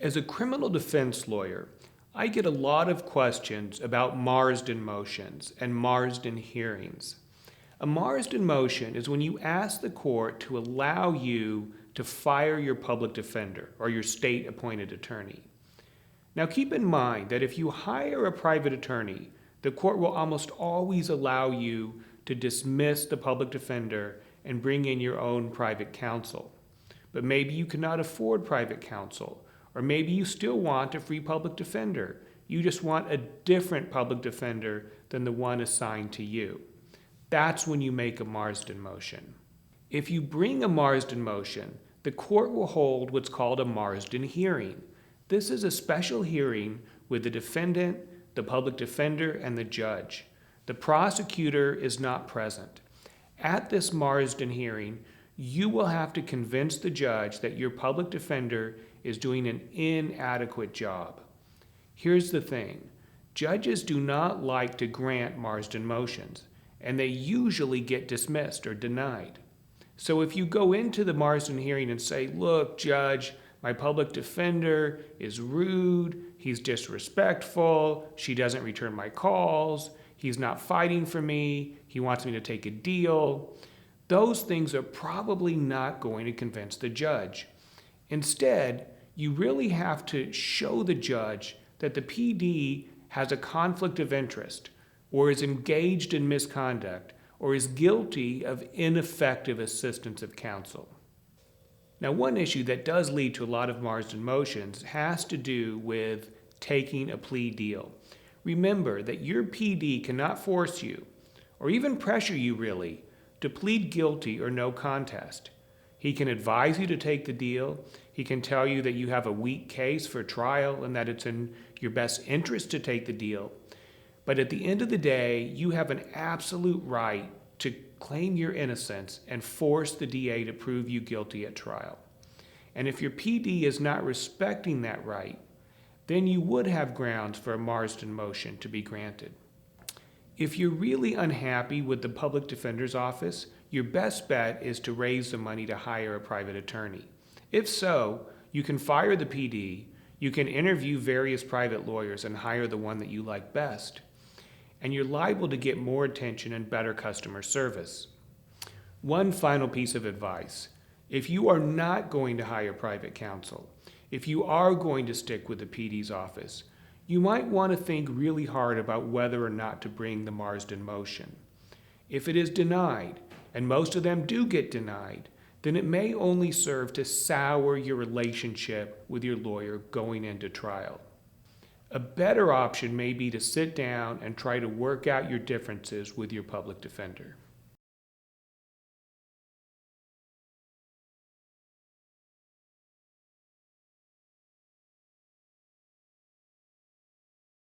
As a criminal defense lawyer, I get a lot of questions about Marsden motions and Marsden hearings. A Marsden motion is when you ask the court to allow you to fire your public defender or your state-appointed attorney. Now keep in mind that if you hire a private attorney, the court will almost always allow you to dismiss the public defender and bring in your own private counsel. But maybe you cannot afford private counsel, or maybe you still want a free public defender. You just want a different public defender than the one assigned to you. That's when you make a Marsden motion. If you bring a Marsden motion, the court will hold what's called a Marsden hearing. This is a special hearing with the defendant, the public defender, and the judge. The prosecutor is not present. At this Marsden hearing, you will have to convince the judge that your public defender is doing an inadequate job. Here's the thing. Judges do not like to grant Marsden motions, and they usually get dismissed or denied. So if you go into the Marsden hearing and say, look, judge, my public defender is rude, he's disrespectful, she doesn't return my calls, he's not fighting for me, he wants me to take a deal, those things are probably not going to convince the judge. Instead, you really have to show the judge that the PD has a conflict of interest, or is engaged in misconduct, or is guilty of ineffective assistance of counsel. Now, one issue that does lead to a lot of Marsden motions has to do with taking a plea deal. Remember that your PD cannot force you, or even pressure you really, to plead guilty or no contest. He can advise you to take the deal. He can tell you that you have a weak case for trial and that it's in your best interest to take the deal. But at the end of the day, you have an absolute right to claim your innocence and force the DA to prove you guilty at trial. And if your PD is not respecting that right, then you would have grounds for a Marsden motion to be granted. If you're really unhappy with the public defender's office, your best bet is to raise the money to hire a private attorney. If so, you can fire the PD, you can interview various private lawyers and hire the one that you like best, and you're liable to get more attention and better customer service. One final piece of advice. If you are not going to hire private counsel, if you are going to stick with the PD's office, you might want to think really hard about whether or not to bring the Marsden motion. If it is denied, and most of them do get denied, then it may only serve to sour your relationship with your lawyer going into trial. A better option may be to sit down and try to work out your differences with your public defender.